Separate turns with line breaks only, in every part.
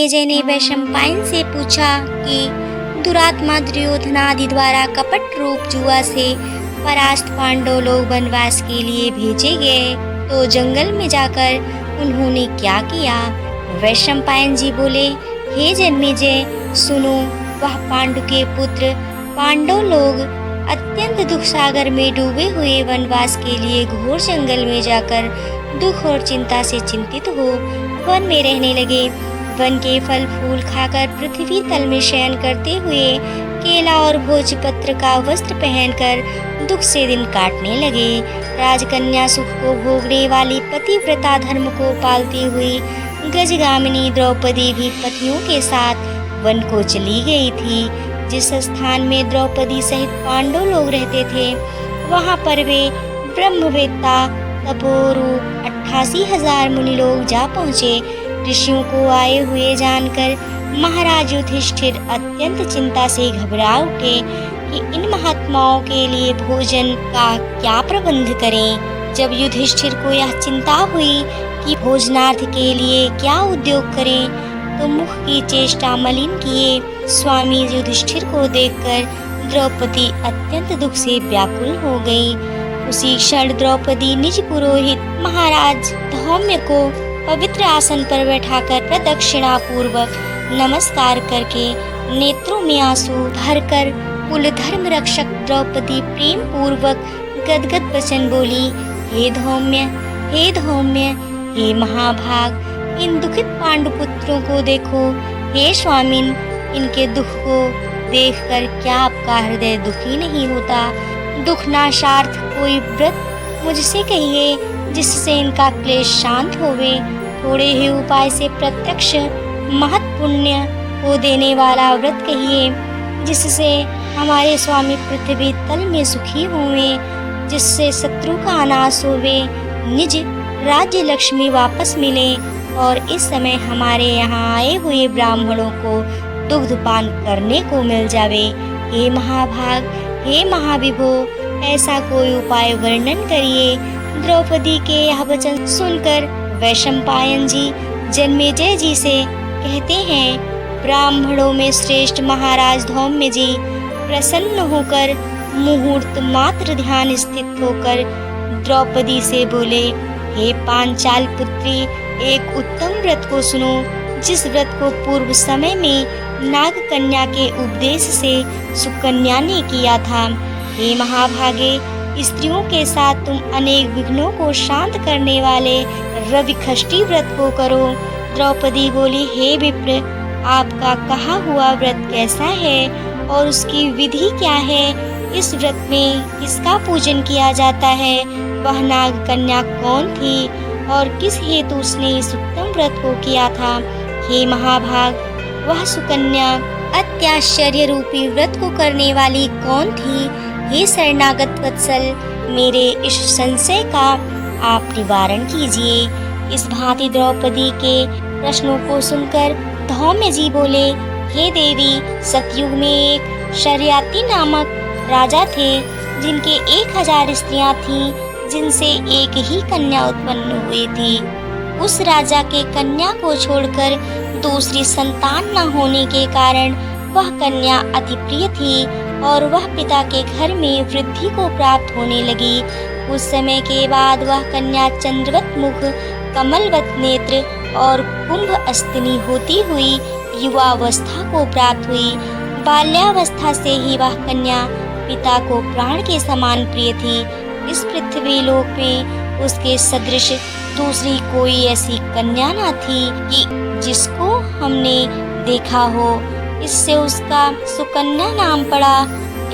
जन्मेजय ने वैशंपायन से पूछा कि दुरात्मा दुर्योधन आदि द्वारा कपट रूप जुआ से परास्त पांडव लोग वनवास के लिए भेजे गए तो जंगल में जाकर उन्होंने क्या किया। वैशंपायन जी बोले, हे जन्मेजय सुनो, वह पांडु के पुत्र पांडव लोग अत्यंत दुख सागर में डूबे हुए वनवास के लिए घोर जंगल में जाकर दुख और चिंता से चिंतित हो वन में रहने लगे। वन के फल फूल खाकर पृथ्वी तल में शयन करते हुए केला और भोजपत्र का वस्त्र पहनकर दुख से दिन काटने लगे। राजकन्या सुख को भोगने वाली पतिव्रता धर्म को पालती हुई गजगामिनी द्रौपदी भी पतियों के साथ वन को चली गई थी। जिस स्थान में द्रौपदी सहित पांडव लोग रहते थे वहां पर वे ब्रह्मवेत्ता तपोरूप 88,000 मुनि लोग जा पहुँचे। ऋषियों को आए हुए जानकर महाराज युधिष्ठिर अत्यंत चिंता से घबरा उठे कि इन महात्माओं के लिए भोजन का क्या प्रबंध करें। जब युधिष्ठिर को यह चिंता हुई कि भोजनार्थ के लिए क्या उद्योग करें तो मुख की चेष्टा मलिन किए स्वामी युधिष्ठिर को देखकर द्रौपदी अत्यंत दुख से व्याकुल हो गई। उसी क्षण द्रौपदी निज पुरोहित महाराज धौम्य को पवित्र आसन पर बैठाकर प्रदक्षिणा पूर्वक नमस्कार करके नेत्रों में आंसू भरकर कुल धर्म रक्षक द्रौपदी प्रेम पूर्वक गदगद वचन बोली, हे धौम्य, हे महाभाग, इन दुखित पांडुपुत्रों को देखो। हे स्वामिन, इनके दुख को देखकर क्या आपका हृदय दुखी नहीं होता। दुख नाशार्थ कोई व्रत मुझसे कहिए जिससे इनका क्लेश शांत होवे। थोड़े ही उपाय से प्रत्यक्ष महत पुण्य को देने वाला व्रत कहिए जिससे हमारे स्वामी पृथ्वी तल में सुखी होवे, जिससे शत्रु का नाश होवे, निज राज्य लक्ष्मी वापस मिले और इस समय हमारे यहाँ आए हुए ब्राह्मणों को दुग्धपान करने को मिल जावे। हे महाभाग, हे महाविभो, ऐसा कोई उपाय वर्णन करिए। द्रौपदी के यह वचन सुनकर वैशंपायन जी जन्मेजय जी से कहते हैं, ब्राह्मणों में श्रेष्ठ महाराज धौम्य जी प्रसन्न होकर मुहूर्त मात्र ध्यान स्थित होकर द्रौपदी से बोले, हे पांचाल पुत्री, एक उत्तम व्रत को सुनो, जिस व्रत को पूर्व समय में नाग कन्या के उपदेश से सुकन्या ने किया था। हे महाभागे, स्त्रियों के साथ तुम अनेक विघ्नों को शांत करने वाले रविखष्टी व्रत को करो। द्रौपदी बोली, हे विप्र, आपका कहा हुआ व्रत कैसा है और उसकी विधि क्या है? इस व्रत में किसका पूजन किया जाता है? वह नाग कन्या कौन थी और किस हेतु उसने इस उत्तम व्रत को किया था? हे महाभाग, वह सुकन्या अत्याश्चर्य रूपी व्रत को करने वाली कौन थी? हे शरणागत वत्सल, मेरे इस संशय का आप निवारण कीजिए। इस भांति द्रौपदी के प्रश्नों को सुनकर धौम्य जी बोले, हे देवी, सतयुग में एक शर्याती नामक राजा थे जिनके 1000 स्त्रियां थीं, जिनसे एक ही कन्या उत्पन्न हुई थी। उस राजा के कन्या को छोड़कर दूसरी संतान न होने के कारण वह कन्या अति प्रिय थी और वह पिता के घर में वृद्धि को प्राप्त होने लगी। कुछ समय के बाद वह कन्या चंद्रवत मुख, कमलवत नेत्र और कुंभ अस्तिनी होती हुई युवावस्था को प्राप्त हुई। बाल्यावस्था से ही वह कन्या पिता को प्राण के समान प्रिय थी। इस पृथ्वी लोक में उसके सदृश दूसरी कोई ऐसी कन्या न थी कि जिसको हमने देखा हो। इससे उसका सुकन्या नाम पड़ा।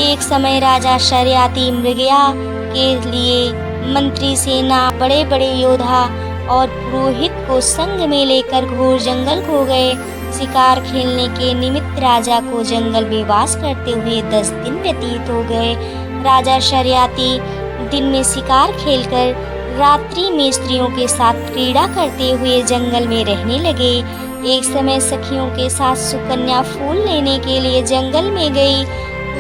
एक समय राजा शर्याती मृगया के लिए मंत्री सेना, बड़े बड़े योद्धा और पुरोहित को संग में लेकर घोर जंगल को गए। शिकार खेलने के निमित्त राजा को जंगल में वास करते हुए 10 दिन व्यतीत हो गए। राजा शर्याती दिन में शिकार खेलकर रात्रि में स्त्रियों के साथ क्रीड़ा करते हुए जंगल में रहने लगे। एक समय सखियों के साथ सुकन्या फूल लेने के लिए जंगल में गई।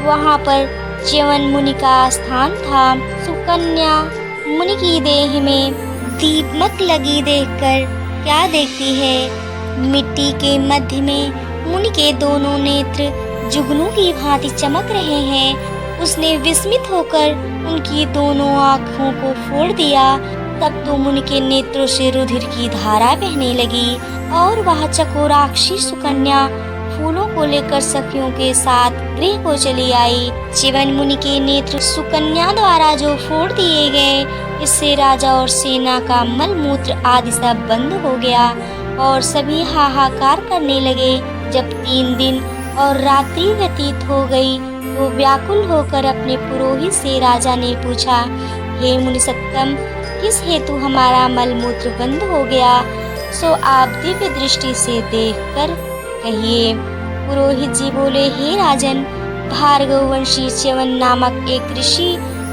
वहां पर च्यवन मुनि का स्थान था। सुकन्या मुनि की देह में दीपक लगी देखकर क्या देखती है मिट्टी के मध्य में मुनि के दोनों नेत्र जुगनू की भांति चमक रहे हैं। उसने विस्मित होकर उनकी दोनों आँखों को फोड़ दिया। तब तो मुनि के नेत्रों से रुधिर की धारा बहने लगी और वह चकोराक्षी सुकन्या फूलों को लेकर सखियों के साथ गृह को चली आई। च्यवन मुनि के नेत्र सुकन्या द्वारा जो फोड़ दिए गए, इससे राजा और सेना का मल मूत्र आदि सब बंद हो गया और सभी हाहाकार करने लगे। जब 3 दिन और रात्रि व्यतीत हो गई तो व्याकुल होकर अपने पुरोहित से राजा ने पूछा, हे मुनि सत्तम, किस हेतु हमारा मल मूत्र बंद हो गया, सो आप दिव्य दृष्टि से देखकर कहिए। पुरोहित जी बोले, हे राजन, भार्गव वंशी च्यवन नामक एक ऋषि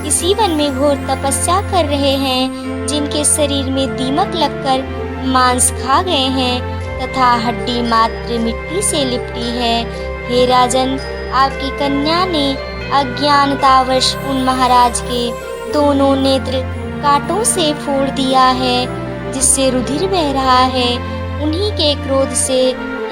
इसी वन में घोर तपस्या कर रहे हैं, जिनके शरीर में दीमक लगकर मांस खा गए हैं तथा हड्डी मात्र मिट्टी से लिपटी है। हे राजन, आपकी कन्या ने अज्ञानतावश उन महाराज के दोनों नेत्र कांटों से फोड़ दिया है, जिससे रुधिर बह रहा है। उन्हीं के क्रोध से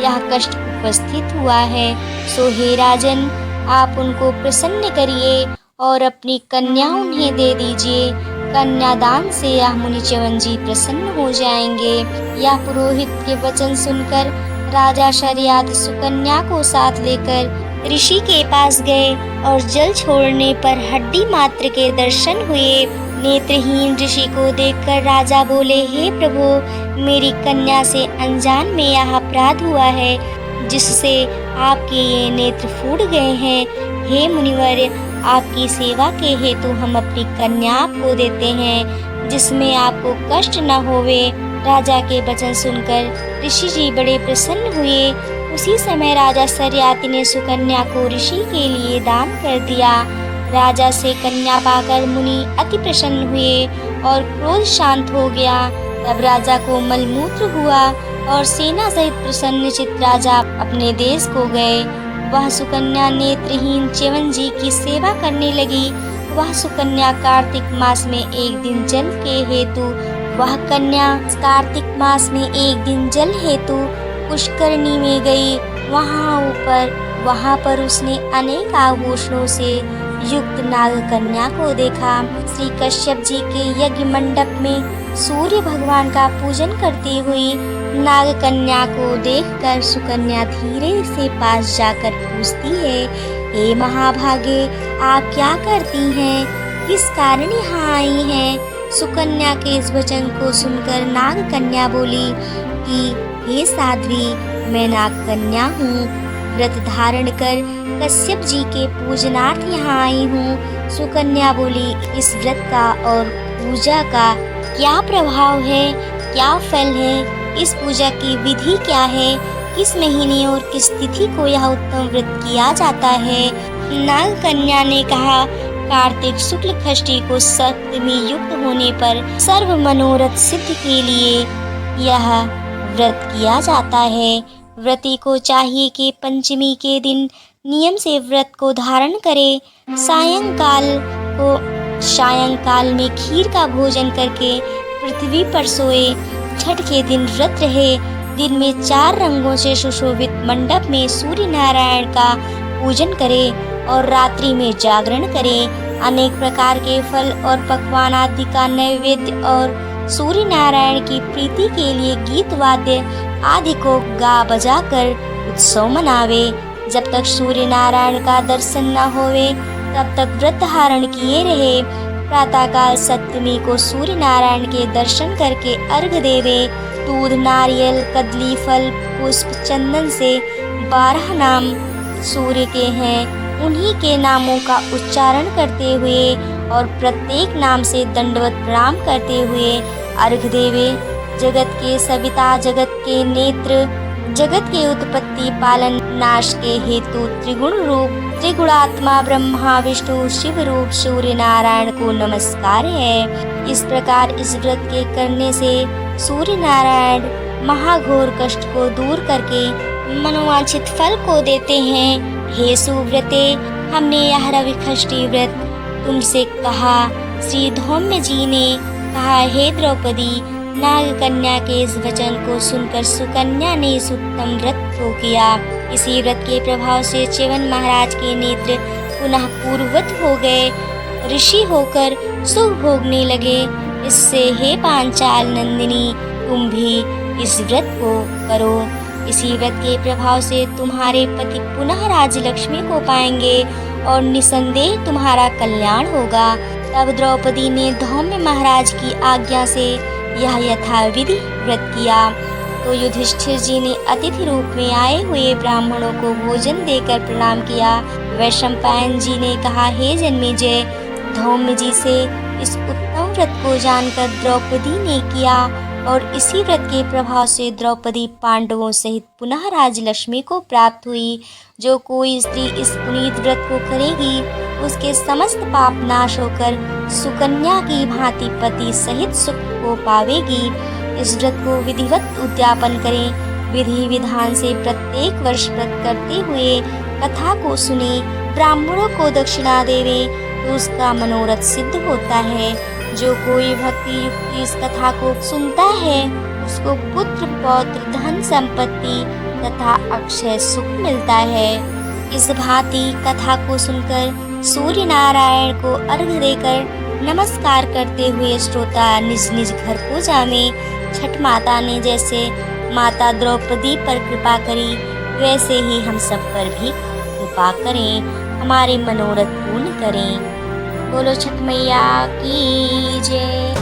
यह कष्ट उपस्थित हुआ है। सो हे राजन, आप उनको प्रसन्न करिए और अपनी कन्या उन्हें दे दीजिए। कन्यादान से यह मुनि च्यवन जी प्रसन्न हो जाएंगे। यह पुरोहित के वचन सुनकर राजा शर्यात सुकन्या को साथ लेकर ऋषि के पास गए और जल छोड़ने पर हड्डी मात्र के दर्शन हुए। नेत्रहीन ऋषि को देखकर राजा बोले, हे प्रभु, मेरी कन्या से अनजान में यह अपराध हुआ है, जिससे आपके ये नेत्र फूट गए हैं। हे मुनिवर, आपकी सेवा के हेतु हम अपनी कन्या आपको देते हैं, जिसमें आपको कष्ट न होवे। राजा के वचन सुनकर ऋषि जी बड़े प्रसन्न हुए। उसी समय राजा शर्याति ने सुकन्या को ऋषि के लिए दान कर दिया। राजा से कन्या पाकर मुनि अति प्रसन्न हुए और क्रोध शांत हो गया। तब राजा को मलमूत्र हुआ और सेना सहित प्रसन्नचित्त राजा अपने देश को गए। वह सुकन्या नेत्रहीन च्यवन जी की सेवा करने लगी। वह सुकन्या कार्तिक मास में एक दिन जल के हेतु पुष्करणी में गई। वहाँ पर उसने अनेक आभूषणों से युक्त नाग कन्या को देखा। श्री कश्यप जी के यज्ञ मंडप में सूर्य भगवान का पूजन करती हुई नाग कन्या को देखकर सुकन्या धीरे से पास जाकर पूछती है, हे महाभागे, आप क्या करती हैं? किस कारण यहाँ आई हैं? सुकन्या के इस वचन को सुनकर नाग कन्या बोली कि हे साध्वी, मैं नाग कन्या हूँ, व्रत धारण कर कश्यप जी के पूजनार्थ यहाँ आई हूँ। सुकन्या बोली, इस व्रत का और पूजा का क्या प्रभाव है, क्या फल है? इस पूजा की विधि क्या है? किस महीने और किस तिथि को यह उत्तम व्रत किया जाता है? नाग कन्या ने कहा, कार्तिक शुक्ल षष्ठी को सप्तमी युक्त होने पर सर्व मनोरथ सिद्ध के लिए यह व्रत किया जाता है। व्रती को चाहिए कि पंचमी के दिन नियम से व्रत को धारण करे। सायंकाल में खीर का भोजन करके पृथ्वी पर सोए। छठ के दिन व्रत रहे। दिन में 4 रंगों से सुशोभित मंडप में सूर्य नारायण का पूजन करे और रात्रि में जागरण करे। अनेक प्रकार के फल और पकवान आदि का नैवेद्य और सूर्य नारायण की प्रीति के लिए गीत वाद्य आदि को गा बजा कर उत्सव मनावे। जब तक सूर्य नारायण का दर्शन न होवे तब तक व्रत धारण किए रहे। प्रातःकाल सप्तमी को सूर्य नारायण के दर्शन करके अर्घ देवे। दूध, नारियल, कदली फल, पुष्प, चंदन से 12 नाम सूर्य के हैं, उन्हीं के नामों का उच्चारण करते हुए और प्रत्येक नाम से दंडवत प्रणाम करते हुए अर्घ देवे। जगत के सविता, जगत के नेत्र, जगत के उत्पत्ति पालन नाश के हेतु त्रिगुणात्मा ब्रह्मा विष्णु शिव रूप सूर्य नारायण को नमस्कार है। इस प्रकार इस व्रत के करने से सूर्य नारायण महाघोर कष्ट को दूर करके मनोवांछित फल को देते हैं। हे सुव्रते, हमने यह रविषष्ठी व्रत तुमसे कहा। श्री धौम्य जी ने कहा, हे द्रौपदी, नाग कन्या के इस वचन को सुनकर सुकन्या ने इस उत्तम व्रत को किया। इसी व्रत के प्रभाव से च्यवन महाराज के नेत्र पुनः पूर्ववत हो गए, ऋषि होकर सुख भोगने लगे। इससे हे पांचाल नंदिनी, तुम भी इस व्रत को करो। इसी व्रत के प्रभाव से तुम्हारे पति पुनः राजलक्ष्मी को पाएंगे और निसंदेह तुम्हारा कल्याण होगा। तब द्रौपदी ने धौम्य महाराज की आज्ञा से यह यथाविधि व्रत किया। तो युधिष्ठिर जी ने अतिथि रूप में आए हुए ब्राह्मणों को भोजन देकर प्रणाम किया। वैशंपायन जी ने कहा, हे जन्मेजय, धौम्य जी से इस उत्तम व्रत को जानकर द्रौपदी ने किया और इसी व्रत के प्रभाव से द्रौपदी पांडवों सहित पुनः राजलक्ष्मी को प्राप्त हुई। जो कोई स्त्री इस पुनीत व्रत को करेगी, उसके समस्त पाप नाश होकर सुकन्या की भांति पति सहित सुख को पावेगी। इस व्रत को विधिवत उद्यापन करें। विधि विधान से प्रत्येक वर्ष व्रत करते हुए कथा को सुने, ब्राह्मणों को दक्षिणा देवे तो उसका मनोरथ सिद्ध होता है। जो कोई भक्ति युक्त इस कथा को सुनता है, उसको पुत्र पौत्र धन संपत्ति तथा अक्षय सुख मिलता है। इस भांति कथा को सुनकर सूर्य नारायण को अर्घ्य देकर नमस्कार करते हुए श्रोता निज निज घर को जावे। छठ माता ने जैसे माता द्रौपदी पर कृपा करी, वैसे ही हम सब पर भी कृपा करें, हमारे मनोरथ पूर्ण करें। बोलो छठ मैया की जय।